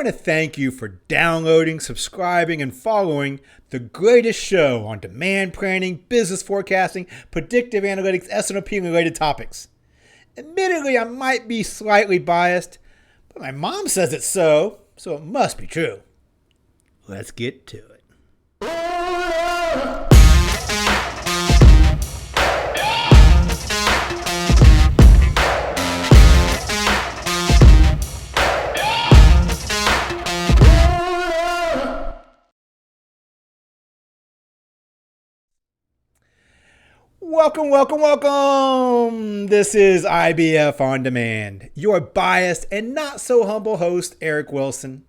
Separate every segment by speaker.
Speaker 1: want to thank you for downloading, subscribing, and following the greatest show on demand planning, business forecasting, predictive analytics, S&OP, and related topics. Admittedly, I might be slightly biased, but my mom says it's so it must be true. Let's get to it. Welcome. This is IBF On Demand, your biased and not so humble host, Eric Wilson.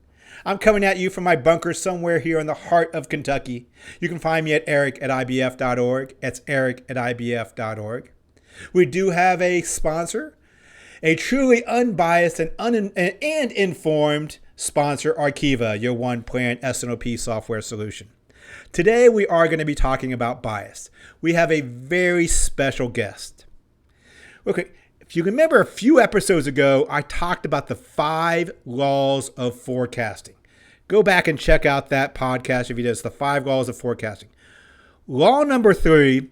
Speaker 1: I'm coming at you from my bunker somewhere here in the heart of Kentucky. You can find me at eric@ibf.org. That's eric@ibf.org. We do have a sponsor, a truly unbiased and informed sponsor, Arkiva, your one-plan S&OP software solution. Today, we are going to be talking about bias. We have a very special guest. Okay, if you remember a few episodes ago, I talked about the 5 laws of forecasting. Go back and check out that podcast if you did. It's the 5 laws of forecasting. Law number 3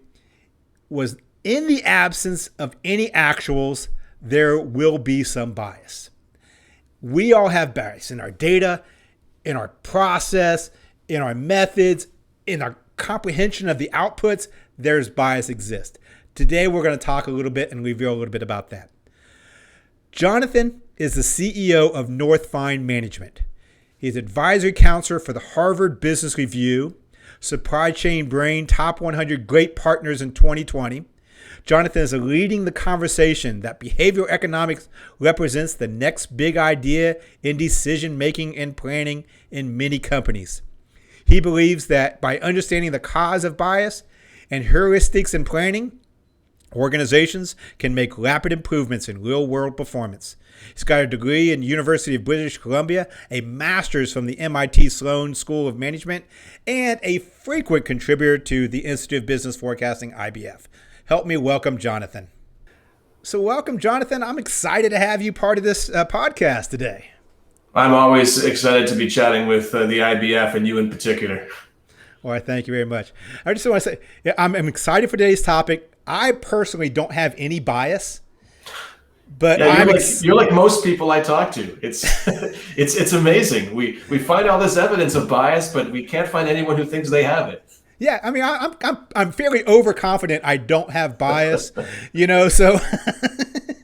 Speaker 1: was, in the absence of any actuals, there will be some bias. We all have bias in our data, in our process, in our methods, in our comprehension of the outputs. There's bias exist. Today, we're going to talk a little bit and reveal a little bit about that. Jonathan is the CEO of North Fine Management. He's advisory counselor for the Harvard Business Review, Supply Chain Brain Top 100 Great Partners in 2020. Jonathan is leading the conversation that behavioral economics represents the next big idea in decision-making and planning in many companies. He believes that by understanding the cause of bias and heuristics in planning, organizations can make rapid improvements in real-world performance. He's got a degree in University of British Columbia, a master's from the MIT Sloan School of Management, and a frequent contributor to the Institute of Business Forecasting, IBF. Help me welcome Jonathan. So welcome, Jonathan. I'm excited to have you part of this podcast today.
Speaker 2: I'm always excited to be chatting with the IBF and you in particular.
Speaker 1: All right, thank you very much. I just want to say, I'm excited for today's topic. I personally don't have any bias, but
Speaker 2: you're like most people I talk to. It's amazing. We find all this evidence of bias, but we can't find anyone who thinks they have it.
Speaker 1: Yeah, I mean, I'm fairly overconfident I don't have bias, so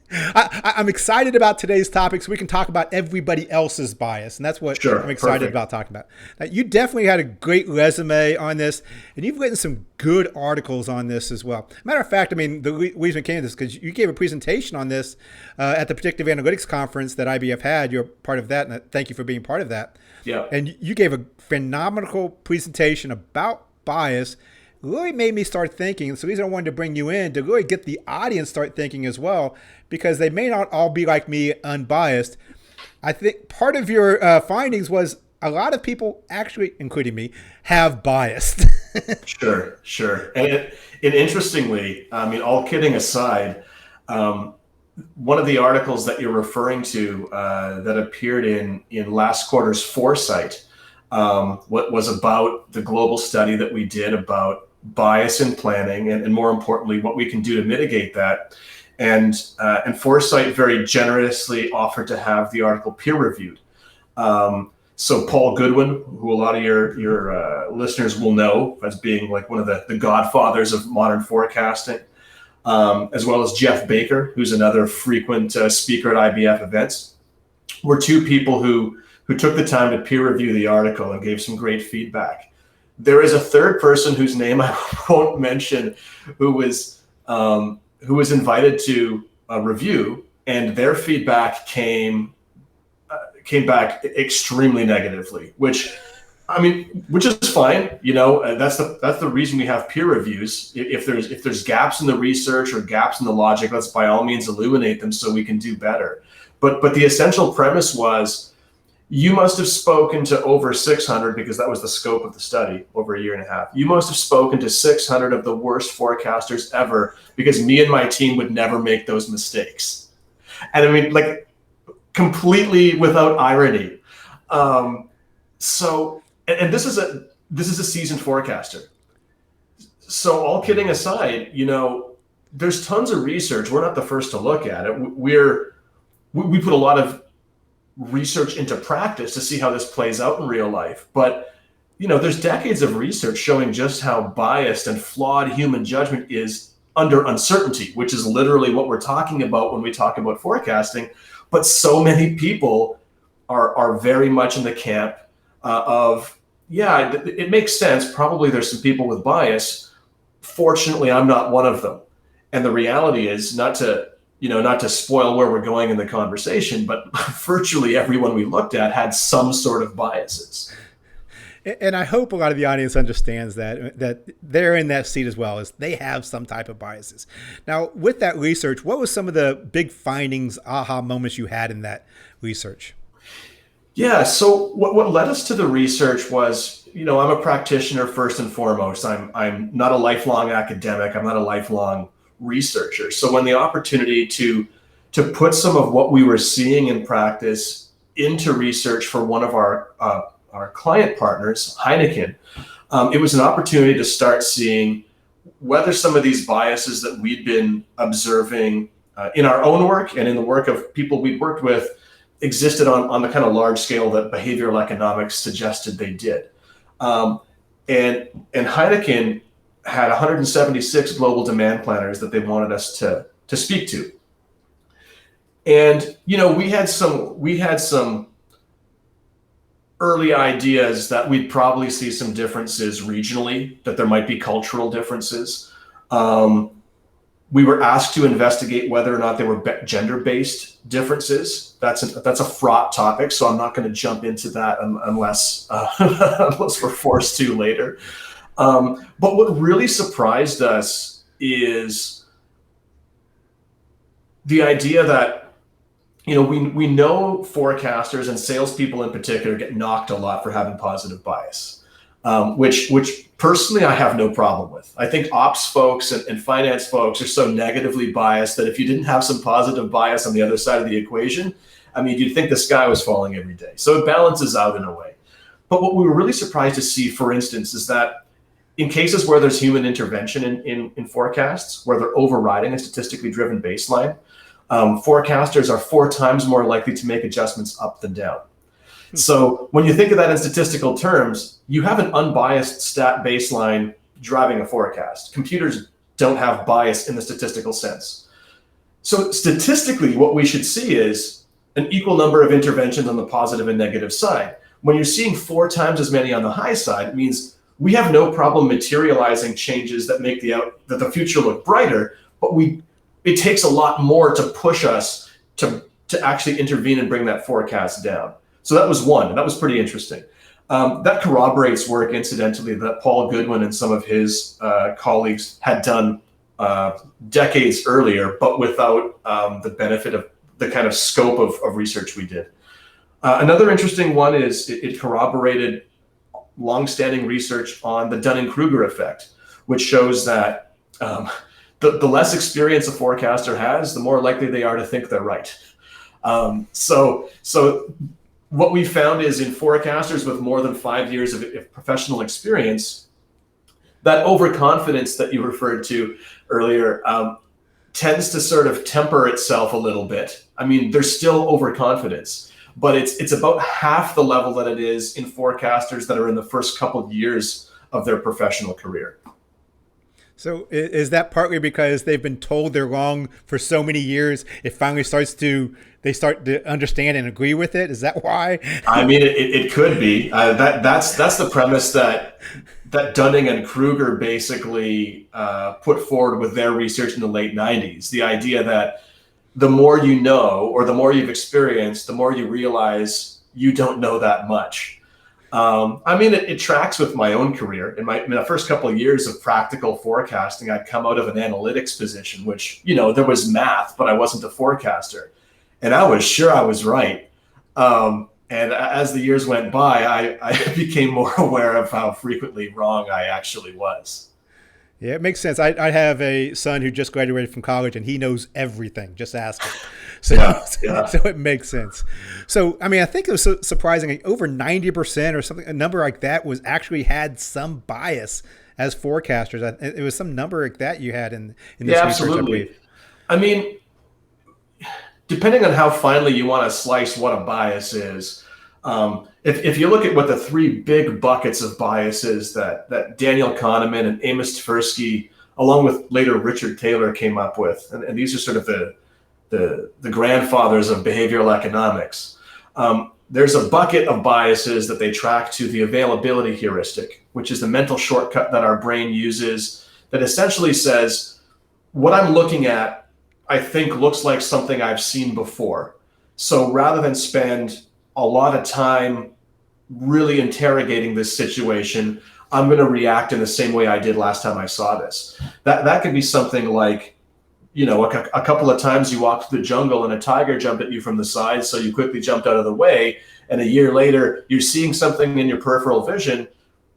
Speaker 1: I'm excited about today's topic so we can talk about everybody else's bias, and that's what I'm excited about talking about. Now, you definitely had a great resume on this, and you've written some good articles on this as well. Matter of fact, I mean, the reason we came to this is because you gave a presentation on this at the Predictive Analytics Conference that IBF had. You're part of that, and thank you for being part of that.
Speaker 2: Yeah.
Speaker 1: And you gave a phenomenal presentation about bias. Really made me start thinking. So the reason I wanted to bring you in to really get the audience start thinking as well, because they may not all be like me, unbiased. I think part of your findings was a lot of people, actually, including me, have bias.
Speaker 2: Sure. And interestingly, I mean, all kidding aside, one of the articles that you're referring to that appeared in last quarter's Foresight, what was about the global study that we did about bias in planning and more importantly, what we can do to mitigate that. And Foresight very generously offered to have the article peer reviewed. So Paul Goodwin, who a lot of your listeners will know as being like one of the godfathers of modern forecasting, as well as Jeff Baker, who's another frequent speaker at IBF events, were 2 people who took the time to peer review the article and gave some great feedback. There is a third person whose name I won't mention, who was invited to review, and their feedback came back extremely negatively, which is fine. That's the reason we have peer reviews. If there's gaps in the research or gaps in the logic, let's by all means illuminate them so we can do better. But the essential premise was, you must have spoken to over 600, because that was the scope of the study over a year and a half. You must have spoken to 600 of the worst forecasters ever, because me and my team would never make those mistakes. And I mean, like, completely without irony. So, and this is a seasoned forecaster. So, all kidding aside, there's tons of research. We're not the first to look at it. We put a lot of research into practice to see how this plays out in real life. But there's decades of research showing just how biased and flawed human judgment is under uncertainty, which is literally what we're talking about when we talk about forecasting. But so many people are very much in the camp of, yeah, it makes sense. Probably there's some people with bias. Fortunately, I'm not one of them. And the reality is, not to spoil where we're going in the conversation, but virtually everyone we looked at had some sort of biases.
Speaker 1: And I hope a lot of the audience understands that they're in that seat as well, as they have some type of biases. Now, with that research, what was some of the big findings, aha moments you had in that research?
Speaker 2: Yeah, so what led us to the research was, I'm a practitioner first and foremost. I'm not a lifelong academic. I'm not a lifelong researcher. So when the opportunity to put some of what we were seeing in practice into research for one of our client partners, Heineken, it was an opportunity to start seeing whether some of these biases that we'd been observing in our own work and in the work of people we'd worked with existed on the kind of large scale that behavioral economics suggested they did. And Heineken had 176 global demand planners that they wanted us to speak to. And we had some early ideas that we'd probably see some differences regionally, that there might be cultural differences. We were asked to investigate whether or not they were gender-based differences. That's a fraught topic, so I'm not going to jump into that unless we're forced to later. But what really surprised us is the idea that we know forecasters and salespeople in particular get knocked a lot for having positive bias, which personally I have no problem with. I think ops folks and finance folks are so negatively biased that if you didn't have some positive bias on the other side of the equation, you'd think the sky was falling every day. So it balances out in a way. But what we were really surprised to see, for instance, is that in cases where there's human intervention in forecasts, where they're overriding a statistically driven baseline, forecasters are 4 times more likely to make adjustments up than down. So when you think of that in statistical terms, you have an unbiased stat baseline driving a forecast. Computers don't have bias in the statistical sense. So statistically, what we should see is an equal number of interventions on the positive and negative side. When you're seeing 4 times as many on the high side, it means we have no problem materializing changes that make the future look brighter, but it takes a lot more to push us to actually intervene and bring that forecast down. So that was one, and that was pretty interesting. That corroborates work, incidentally, that Paul Goodwin and some of his colleagues had done decades earlier, but without the benefit of the kind of scope of research we did. Another interesting one is it corroborated longstanding research on the Dunning-Kruger effect, which shows that the less experience a forecaster has, the more likely they are to think they're right. So what we found is in forecasters with more than 5 years of professional experience, that overconfidence that you referred to earlier tends to sort of temper itself a little bit. There's still overconfidence, but it's about half the level that it is in forecasters that are in the first couple of years of their professional career.
Speaker 1: So is that partly because they've been told they're wrong for so many years, they start to understand and agree with it? Is that why?
Speaker 2: It could be. That's the premise that Dunning and Kruger basically put forward with their research in the late 90s. The idea that the more you know, or the more you've experienced, the more you realize you don't know that much. It tracks with my own career. In the first couple of years of practical forecasting, I'd come out of an analytics position, which, there was math, but I wasn't a forecaster. And I was sure I was right. And as the years went by, I became more aware of how frequently wrong I actually was.
Speaker 1: Yeah, it makes sense. I have a son who just graduated from college, and he knows everything. Just ask him. So,
Speaker 2: Yeah, yeah.
Speaker 1: so it makes sense. So, I mean, I think it was so surprising. Like over 90% or something, a number like that was actually had some bias as forecasters. It was some number like that you had in
Speaker 2: Yeah,
Speaker 1: this research, I
Speaker 2: absolutely.
Speaker 1: believe.
Speaker 2: I mean, depending on how finely you want to slice what a bias is, if you look at what the three big buckets of biases that Daniel Kahneman and Amos Tversky, along with later Richard Taylor, came up with, and these are sort of the grandfathers of behavioral economics. There's a bucket of biases that they track to the availability heuristic, which is the mental shortcut that our brain uses that essentially says, what I'm looking at, I think looks like something I've seen before. So rather than spend a lot of time really interrogating this situation, I'm going to react in the same way I did last time I saw this. That could be something like, a couple of times you walked through the jungle and a tiger jumped at you from the side, so you quickly jumped out of the way. And a year later, you're seeing something in your peripheral vision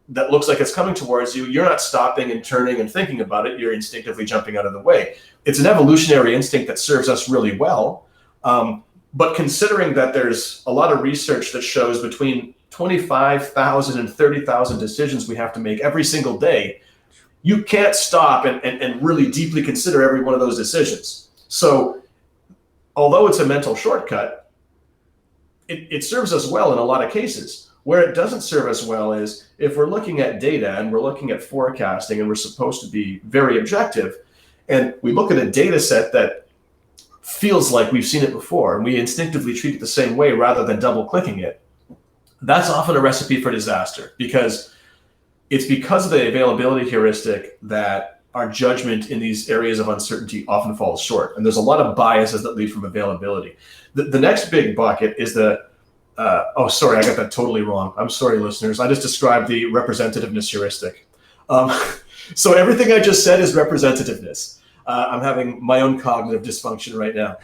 Speaker 2: that looks like it's coming towards you. You're not stopping and turning and thinking about it. You're instinctively jumping out of the way. It's an evolutionary instinct that serves us really well. But considering that there's a lot of research that shows between 25,000 and 30,000 decisions we have to make every single day, you can't stop and really deeply consider every one of those decisions. So although it's a mental shortcut, it serves us well in a lot of cases. Where it doesn't serve us well is if we're looking at data and we're looking at forecasting and we're supposed to be very objective, and we look at a data set that feels like we've seen it before and we instinctively treat it the same way rather than double clicking it. That's often a recipe for disaster, because it's because of the availability heuristic that our judgment in these areas of uncertainty often falls short. And there's a lot of biases that lead from availability. The next big bucket is sorry, I got that totally wrong. I'm sorry, listeners. I just described the representativeness heuristic. So everything I just said is representativeness. I'm having my own cognitive dysfunction right now.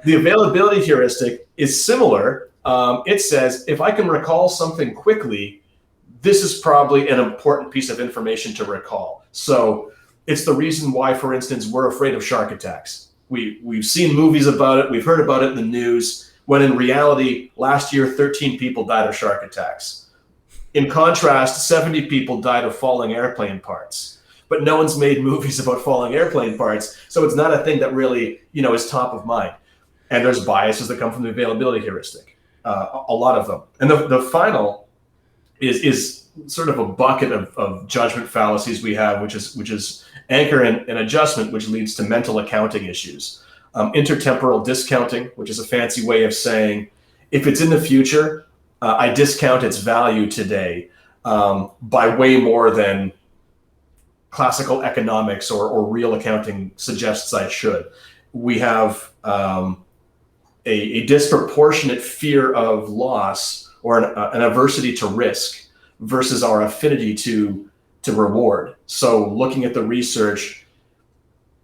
Speaker 2: The availability heuristic is similar. It says, if I can recall something quickly, this is probably an important piece of information to recall. So it's the reason why, for instance, we're afraid of shark attacks. We've seen movies about it. We've heard about it in the news, when in reality, last year, 13 people died of shark attacks. In contrast, 70 people died of falling airplane parts. But no one's made movies about falling airplane parts, so it's not a thing that really, is top of mind. And there's biases that come from the availability heuristic, a lot of them. And the final is sort of a bucket of judgment fallacies we have, which is anchor and adjustment, which leads to mental accounting issues. Intertemporal discounting, which is a fancy way of saying, if it's in the future, I discount its value today by way more than classical economics or real accounting suggests I should. We have a disproportionate fear of loss or an aversity to risk versus our affinity to reward. So looking at the research,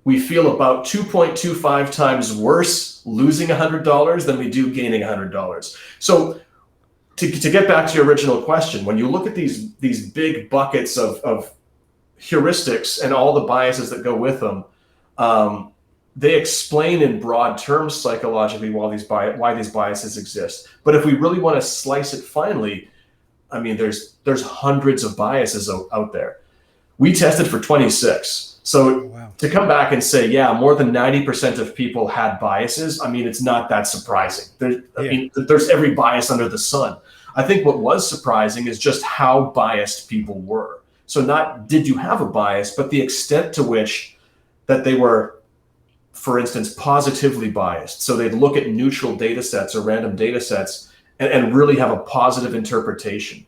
Speaker 2: we feel about 2.25 times worse losing $100 than we do gaining $100. So to get back to your original question, when you look at these big buckets of heuristics and all the biases that go with them, they explain in broad terms psychologically why these biases exist. But if we really want to slice it finely, I mean, there's hundreds of biases out there. We tested for 26. So wow. To come back and say, yeah, more than 90% of people had biases, I mean, it's not that surprising. There's every bias under the sun. I think what was surprising is just how biased people were. So not did you have a bias, but the extent to which that they were, for instance, positively biased. So they'd look at neutral data sets or random data sets and really have a positive interpretation.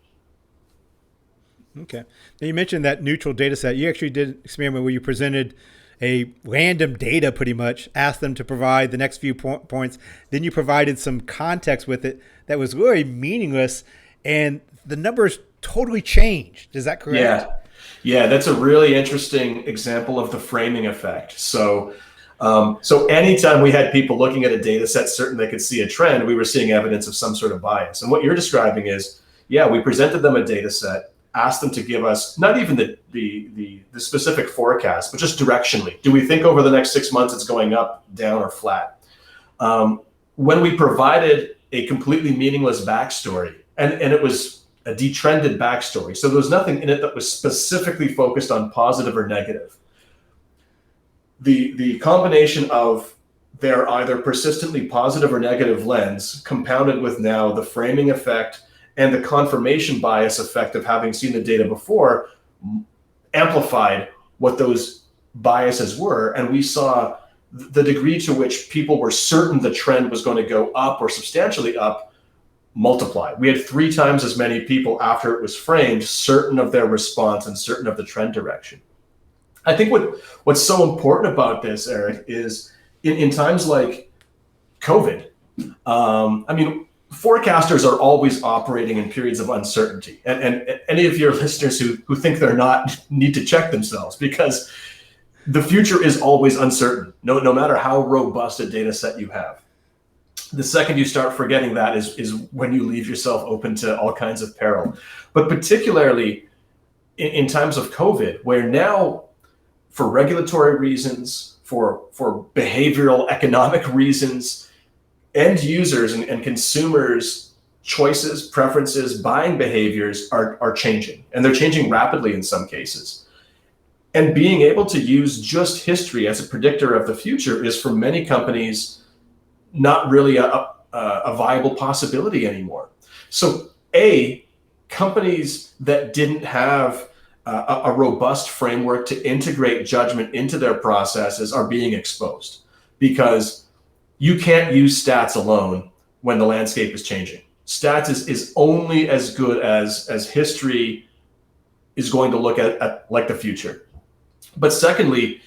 Speaker 1: Okay. Now you mentioned that neutral data set. You actually did an experiment where you presented a random data, pretty much, asked them to provide the next few points. Then you provided some context with it that was really meaningless, and the numbers totally changed. Is that correct?
Speaker 2: Yeah, that's a really interesting example of the framing effect. So anytime we had people looking at a data set, certain they could see a trend, we were seeing evidence of some sort of bias. And what you're describing is, we presented them a data set, asked them to give us not even the specific forecast, but just directionally. Do we think over the next 6 months it's going up, down, or flat? When we provided a completely meaningless backstory, and it was a detrended backstory, so there was nothing in it that was specifically focused on positive or negative. The combination of their either persistently positive or negative lens, compounded with now the framing effect and the confirmation bias effect of having seen the data before, amplified what those biases were. And we saw the degree to which people were certain the trend was going to go up or substantially up multiply. We had 3 times as many people after it was framed certain of their response and certain of the trend direction. I think what's so important about this, Eric, is in times like COVID, forecasters are always operating in periods of uncertainty. And any of your listeners who think they're not need to check themselves, because the future is always uncertain, no matter how robust a data set you have. The second you start forgetting that is when you leave yourself open to all kinds of peril. But particularly in times of COVID, where now, for regulatory reasons, for behavioral economic reasons, end users and consumers' choices, preferences, buying behaviors are changing, and they're changing rapidly in some cases. And being able to use just history as a predictor of the future is, for many companies, not really a viable possibility anymore. So companies that didn't have a robust framework to integrate judgment into their processes are being exposed, because you can't use stats alone when the landscape is changing. Stats is only as good as history is going to look at like the future. But secondly,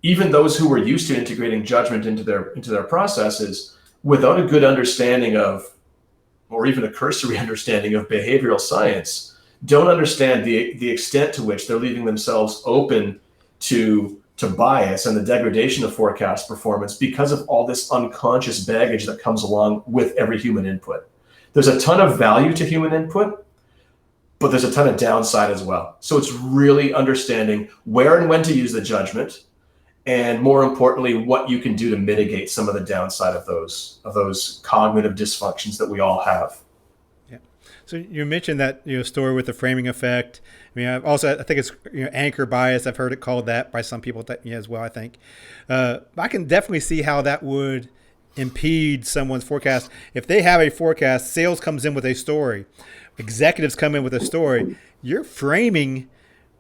Speaker 2: even those who were used to integrating judgment into their processes, without a good understanding of, or even a cursory understanding of behavioral science, don't understand the extent to which they're leaving themselves open to bias and the degradation of forecast performance because of all this unconscious baggage that comes along with every human input. There's a ton of value to human input, but there's a ton of downside as well. So it's really understanding where and when to use the judgment, and more importantly, what you can do to mitigate some of the downside of those cognitive dysfunctions that we all have.
Speaker 1: Yeah. So you mentioned that story with the framing effect. I mean, I think it's anchor bias. I've heard it called that by some people as well. I think I can definitely see how that would impede someone's forecast. If they have a forecast, sales comes in with a story, executives come in with a story, you're framing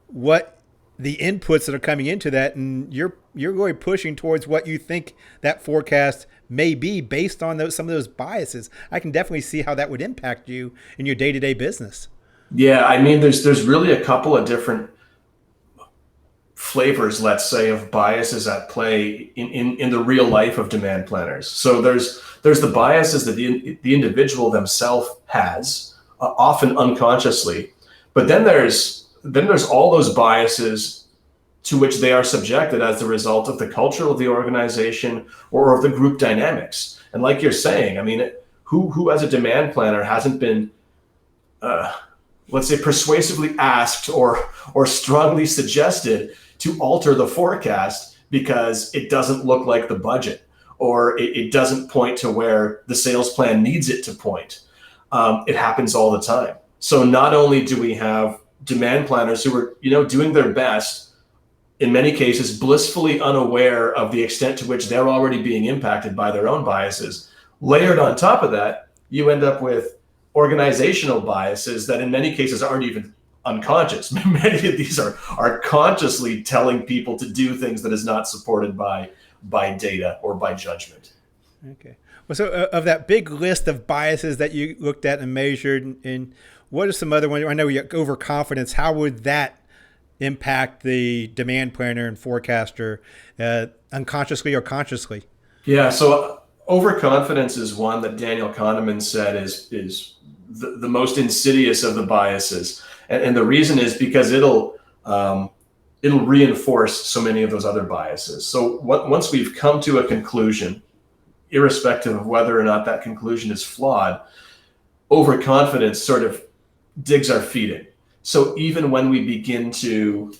Speaker 1: what the inputs that are coming into that, and you're really pushing towards what you think that forecast may be based on some of those biases. I can definitely see how that would impact you in your day-to-day business.
Speaker 2: Yeah, I mean, there's really a couple of different flavors, let's say, of biases at play in the real life of demand planners. So there's the biases that the individual themselves has, often unconsciously, but then there's all those biases to which they are subjected as the result of the culture of the organization or of the group dynamics. And like you're saying, I mean, who as a demand planner hasn't been, let's say, persuasively asked or strongly suggested to alter the forecast because it doesn't look like the budget, or it doesn't point to where the sales plan needs it to point. It happens all the time. So not only do we have demand planners who are, doing their best, in many cases blissfully unaware of the extent to which they're already being impacted by their own biases. Layered on top of that, you end up with organizational biases that in many cases aren't even unconscious. Many of these are consciously telling people to do things that is not supported by data or by judgment.
Speaker 1: Okay. Well, so of that big list of biases that you looked at and measured, and what are some other ones? I know you overconfidence. How would that impact the demand planner and forecaster, unconsciously or consciously?
Speaker 2: Yeah, so overconfidence is one that Daniel Kahneman said is the most insidious of the biases, and the reason is because it'll reinforce so many of those other biases. So once we've come to a conclusion, irrespective of whether or not that conclusion is flawed, overconfidence sort of digs our feet in. So even when we begin to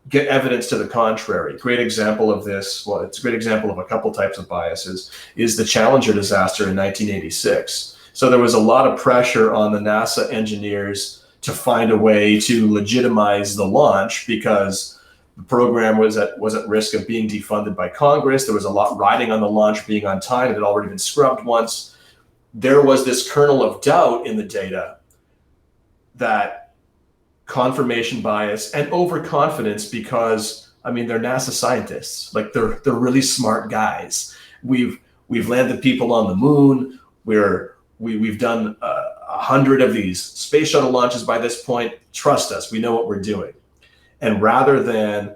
Speaker 2: get evidence to the contrary. Great example of this, well, it's a great example of a couple types of biases, is the Challenger disaster in 1986. So there was a lot of pressure on the NASA engineers to find a way to legitimize the launch because the program was at risk of being defunded by Congress. There was a lot riding on the launch being on time. It had already been scrubbed once. There was this kernel of doubt in the data that confirmation bias and overconfidence, because I mean they're NASA scientists, like they're really smart guys. We've landed people on the moon. We've done 100 of these space shuttle launches by this point. Trust us, we know what we're doing. And rather than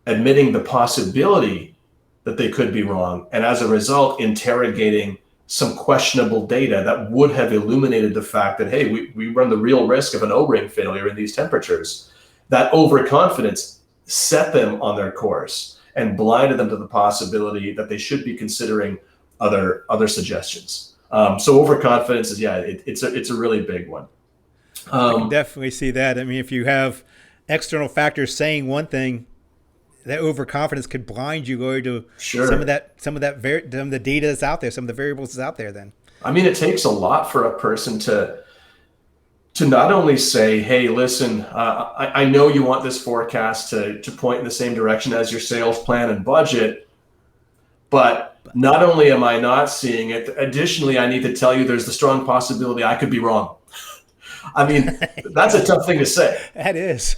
Speaker 2: admitting the possibility that they could be wrong, and as a result interrogating some questionable data that would have illuminated the fact that, hey, we run the real risk of an O-ring failure in these temperatures, that overconfidence set them on their course and blinded them to the possibility that they should be considering other suggestions. So overconfidence is, it's a really big one.
Speaker 1: I can definitely see that. I mean, if you have external factors saying one thing, that overconfidence could blind you to some of the data that's out there, some of the variables that's out there. Then,
Speaker 2: I mean, it takes a lot for a person to not only say, "Hey, listen, I know you want this forecast to point in the same direction as your sales plan and budget, but not only am I not seeing it, additionally, I need to tell you there's the strong possibility I could be wrong." I mean, that's a tough thing to say.
Speaker 1: That is.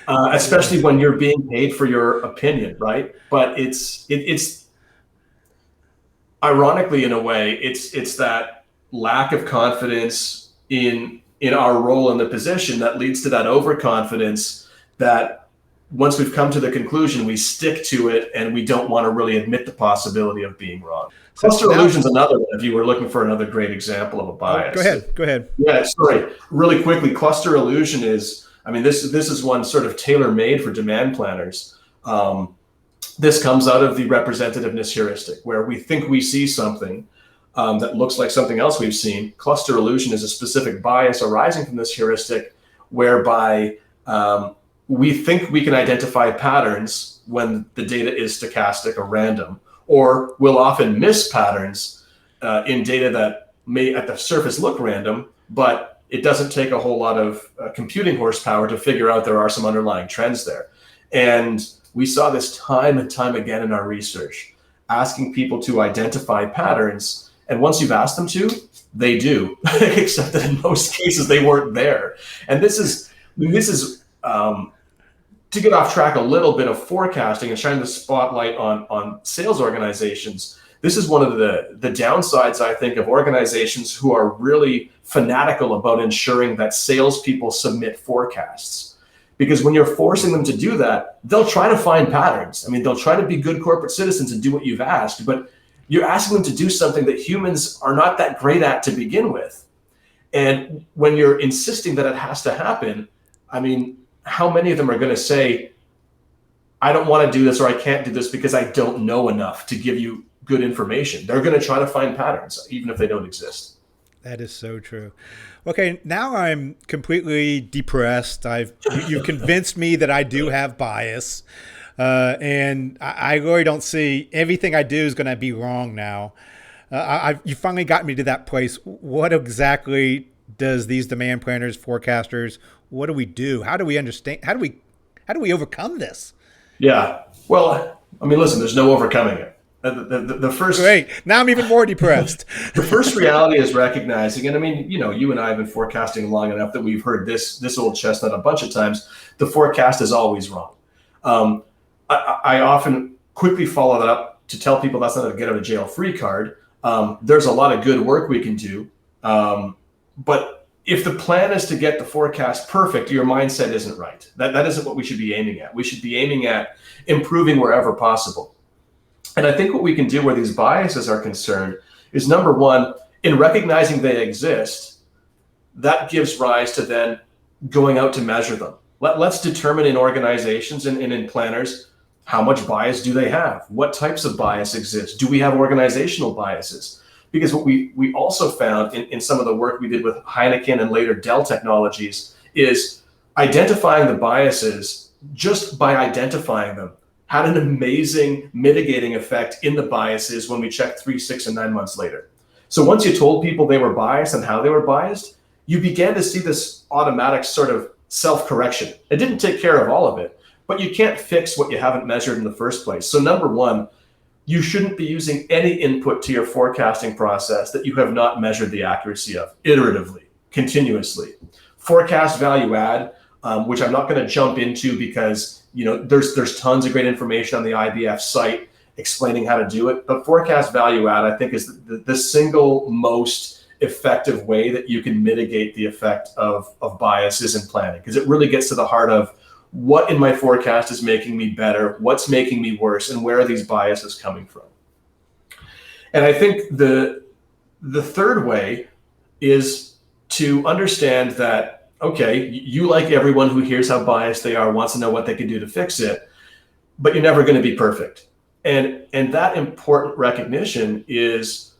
Speaker 2: Especially when you're being paid for your opinion, right? But it's ironically, in a way, it's that lack of confidence in our role in the position that leads to that overconfidence that once we've come to the conclusion, we stick to it and we don't want to really admit the possibility of being wrong. Cluster illusion's another one, if you were looking for another great example of a bias.
Speaker 1: Go ahead.
Speaker 2: Yeah, sorry. Really quickly, cluster illusion is, I mean, this is one sort of tailor-made for demand planners. This comes out of the representativeness heuristic, where we think we see something that looks like something else we've seen. Cluster illusion is a specific bias arising from this heuristic, whereby we think we can identify patterns when the data is stochastic or random, or we'll often miss patterns in data that may at the surface look random, but it doesn't take a whole lot of computing horsepower to figure out there are some underlying trends there. And we saw this time and time again in our research, asking people to identify patterns. And once you've asked them to, they do, except that in most cases they weren't there. And this is to get off track a little bit of forecasting and shine the spotlight on sales organizations. This is one of the downsides, I think, of organizations who are really fanatical about ensuring that salespeople submit forecasts. Because when you're forcing them to do that, they'll try to find patterns. I mean, they'll try to be good corporate citizens and do what you've asked, but you're asking them to do something that humans are not that great at to begin with. And when you're insisting that it has to happen, I mean, how many of them are going to say, I don't want to do this, or I can't do this because I don't know enough to give you good information? They're going to try to find patterns, even if they don't exist.
Speaker 1: That is so true. Okay, now I'm completely depressed. You've convinced me that I do have bias, and I really don't see everything I do is going to be wrong now. You finally got me to that place. What exactly does these demand planners, forecasters, what do we do? How do we understand? How do we overcome this?
Speaker 2: Yeah. Well, I mean, listen, there's no overcoming it. The first,
Speaker 1: great. Now I'm even more depressed.
Speaker 2: The first reality is recognizing, and I mean, you and I have been forecasting long enough that we've heard this old chestnut a bunch of times. The forecast is always wrong. I often quickly follow that up to tell people that's not a get out of jail free card. There's a lot of good work we can do, but if the plan is to get the forecast perfect, your mindset isn't right. That isn't what we should be aiming at. We should be aiming at improving wherever possible. And I think what we can do where these biases are concerned is, number one, in recognizing they exist, that gives rise to then going out to measure them. Let's determine in organizations and in planners, how much bias do they have? What types of bias exist? Do we have organizational biases? Because what we also found in some of the work we did with Heineken and later Dell Technologies is identifying the biases just by identifying them, had an amazing mitigating effect in the biases when we checked 3, 6, and 9 months later. So once you told people they were biased and how they were biased, you began to see this automatic sort of self-correction. It didn't take care of all of it, but you can't fix what you haven't measured in the first place. So number one, you shouldn't be using any input to your forecasting process that you have not measured the accuracy of iteratively, continuously. Forecast value add, which I'm not going to jump into because there's tons of great information on the IBF site explaining how to do it. But forecast value add, I think, is the single most effective way that you can mitigate the effect of biases in planning, because it really gets to the heart of what in my forecast is making me better, what's making me worse, and where are these biases coming from. And I think the third way is to understand that, okay, you, like everyone who hears how biased they are, wants to know what they can do to fix it, but you're never going to be perfect. And that important recognition is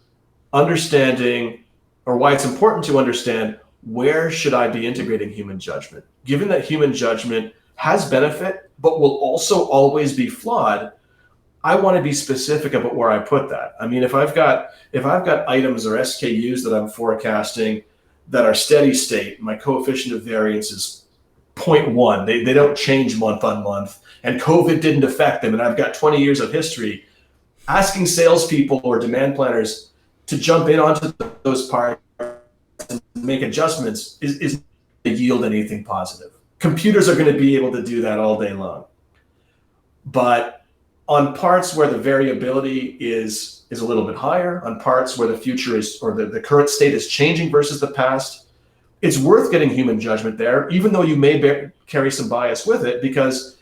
Speaker 2: understanding, or why it's important to understand, where should I be integrating human judgment? Given that human judgment has benefit, but will also always be flawed, I want to be specific about where I put that. I mean, if I've got items or SKUs that I'm forecasting that are steady state, my coefficient of variance is 0.1. They don't change month on month, and COVID didn't affect them, and I've got 20 years of history. Asking salespeople or demand planners to jump in onto those parts and make adjustments is not going to yield anything positive. Computers are going to be able to do that all day long. But on parts where the variability is a little bit higher, on parts where the future is, or the current state is changing versus the past, it's worth getting human judgment there, even though you may carry some bias with it, because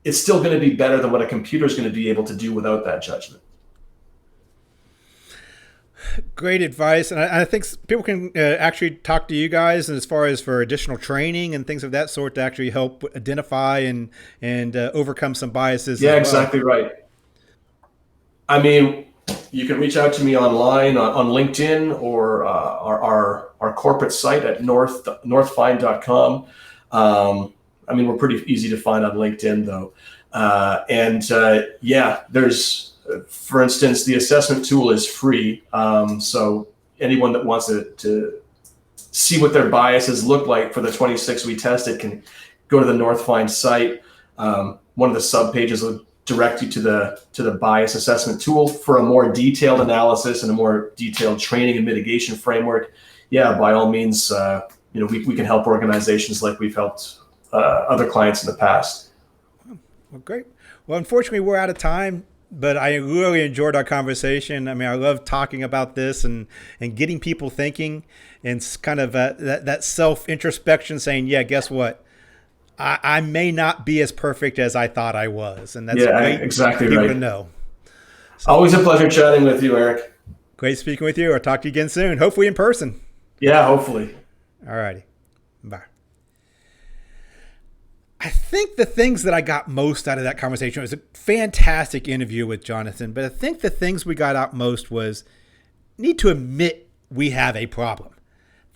Speaker 2: it's still going to be better than what a computer is going to be able to do without that judgment.
Speaker 1: Great advice. And I think people can actually talk to you guys as far as for additional training and things of that sort to actually help identify and overcome some biases.
Speaker 2: Yeah, exactly right. I mean, you can reach out to me online on LinkedIn or our corporate site at northfind.com. I mean, we're pretty easy to find on LinkedIn, though. There's, for instance, the assessment tool is free. So anyone that wants to see what their biases look like for the 26 we tested can go to the Northfind site. One of the sub pages will direct you to the bias assessment tool for a more detailed analysis and a more detailed training and mitigation framework. Yeah, by all means, we can help organizations like we've helped other clients in the past.
Speaker 1: Well, great. Well, unfortunately, we're out of time, but I really enjoyed our conversation. I mean, I love talking about this and getting people thinking, and kind of that self-introspection, saying, yeah, guess what? I may not be as perfect as I thought I was. And that's great
Speaker 2: exactly
Speaker 1: for people
Speaker 2: right
Speaker 1: to know. So,
Speaker 2: always a pleasure chatting with you, Eric.
Speaker 1: Great speaking with you. I'll talk to you again soon, hopefully in person.
Speaker 2: Yeah, hopefully.
Speaker 1: All righty. Bye. I think the things that I got most out of that conversation, was a fantastic interview with Jonathan, but I think the things we got out most was need to admit we have a problem.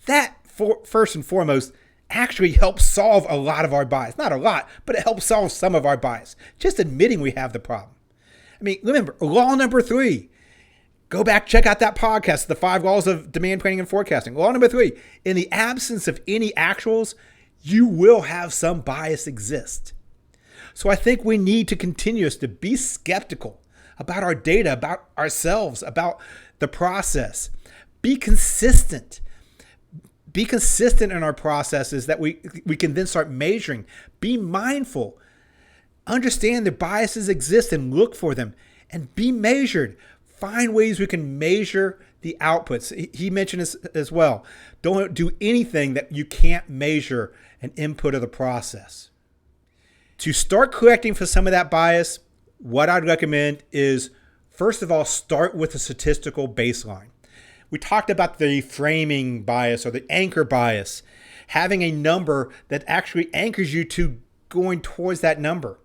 Speaker 1: That, first and foremost, actually helps solve a lot of our bias. Not a lot, but it helps solve some of our bias. Just admitting we have the problem. I mean, remember, law number 3. Go back, check out that podcast, The 5 Laws of Demand Planning and Forecasting. Law number 3, in the absence of any actuals, you will have some bias exist. So I think we need to continue to be skeptical about our data, about ourselves, about the process. Be consistent. Be consistent in our processes that we can then start measuring. Be mindful. Understand that biases exist and look for them. And be measured. Find ways we can measure the outputs. He mentioned this as well. Don't do anything that you can't measure an input of the process. To start correcting for some of that bias, what I'd recommend is, first of all, start with a statistical baseline. We talked about the framing bias or the anchor bias, having a number that actually anchors you to going towards that number.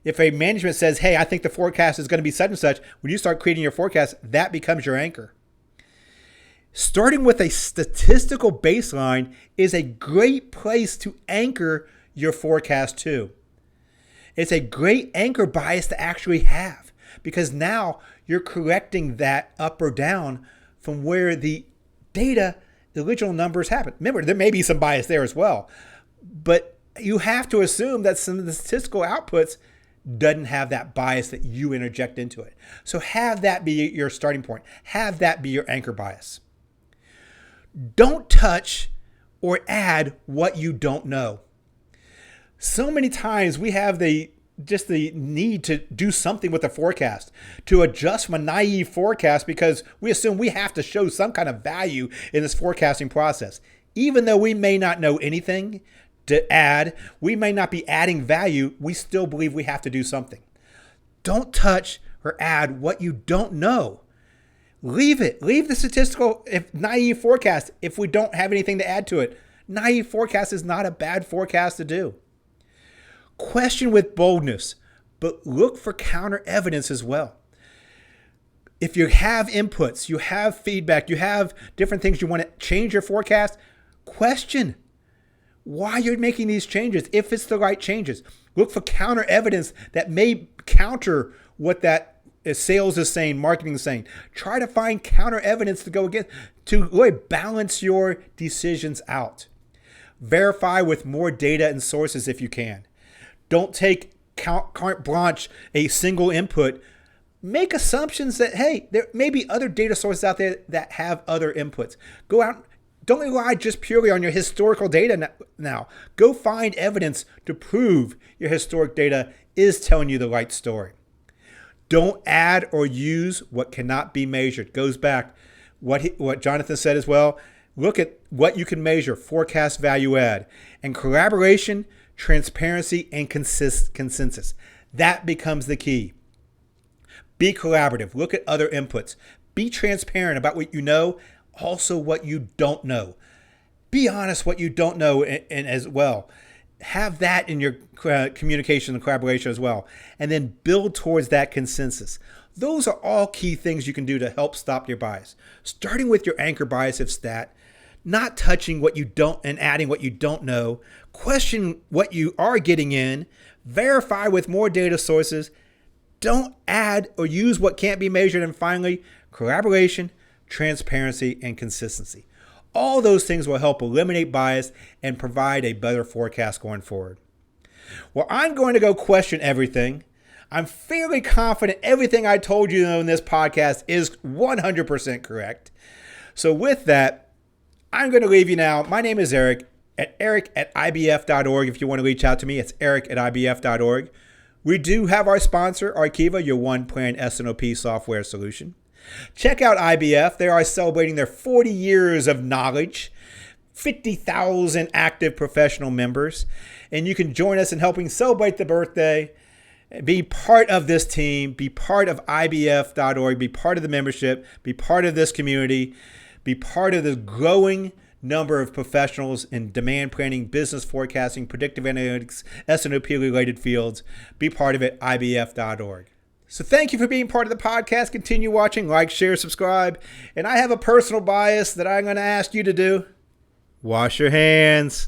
Speaker 1: If a management says, hey, I think the forecast is going to be such and such, when you start creating your forecast, that becomes your anchor. Starting with a statistical baseline is a great place to anchor your forecast to. It's a great anchor bias to actually have, because now you're correcting that up or down from where the data, the original numbers happen. Remember, there may be some bias there as well, but you have to assume that some of the statistical outputs doesn't have that bias that you interject into it. So have that be your starting point. Have that be your anchor bias. Don't touch or add what you don't know. So many times we have the need to do something with the forecast, to adjust from a naive forecast because we assume we have to show some kind of value in this forecasting process. Even though we may not know anything to add, we may not be adding value, we still believe we have to do something. Don't touch or add what you don't know. Leave it. Leave the statistical, if naive forecast, if we don't have anything to add to it. Naive forecast is not a bad forecast to do. Question with boldness, but look for counter evidence as well. If you have inputs, you have feedback, you have different things you want to change your forecast, question why you're making these changes, if it's the right changes. Look for counter evidence that may counter what that sales is saying, marketing is saying. Try to find counter evidence to go against, to really balance your decisions out. Verify with more data and sources if you can. Don't take carte blanche a single input. Make assumptions that, hey, there may be other data sources out there that have other inputs. Go out. Don't rely just purely on your historical data now. Go find evidence to prove your historic data is telling you the right story. Don't add or use what cannot be measured. Goes back what Jonathan said as well. Look at what you can measure, forecast value add, and collaboration, transparency, and consensus. That becomes the key. Be collaborative. Look at other inputs. Be transparent about what you know, also what you don't know. Be honest what you don't know and as well. Have that in your communication and collaboration as well. And then build towards that consensus. Those are all key things you can do to help stop your bias. Starting with your anchor bias if stat, not touching what you don't and adding what you don't know, question what you are getting in, verify with more data sources, don't add or use what can't be measured, and finally, collaboration, transparency, and consistency. All those things will help eliminate bias and provide a better forecast going forward. Well, I'm going to go question everything. I'm fairly confident everything I told you in this podcast is 100% correct. So with that, I'm going to leave you now. My name is Eric at ibf.org. If you want to reach out to me, it's eric@ibf.org. We do have our sponsor, Arkiva, your one-plan S&OP software solution. Check out IBF. They are celebrating their 40 years of knowledge, 50,000 active professional members, and you can join us in helping celebrate the birthday. Be part of this team, be part of ibf.org, be part of the membership, be part of this community, be part of the growing number of professionals in demand planning, business forecasting, predictive analytics, S&OP related fields. Be part of it, ibf.org. So thank you for being part of the podcast. Continue watching, like, share, subscribe. And I have a personal bias that I'm going to ask you to do. Wash your hands.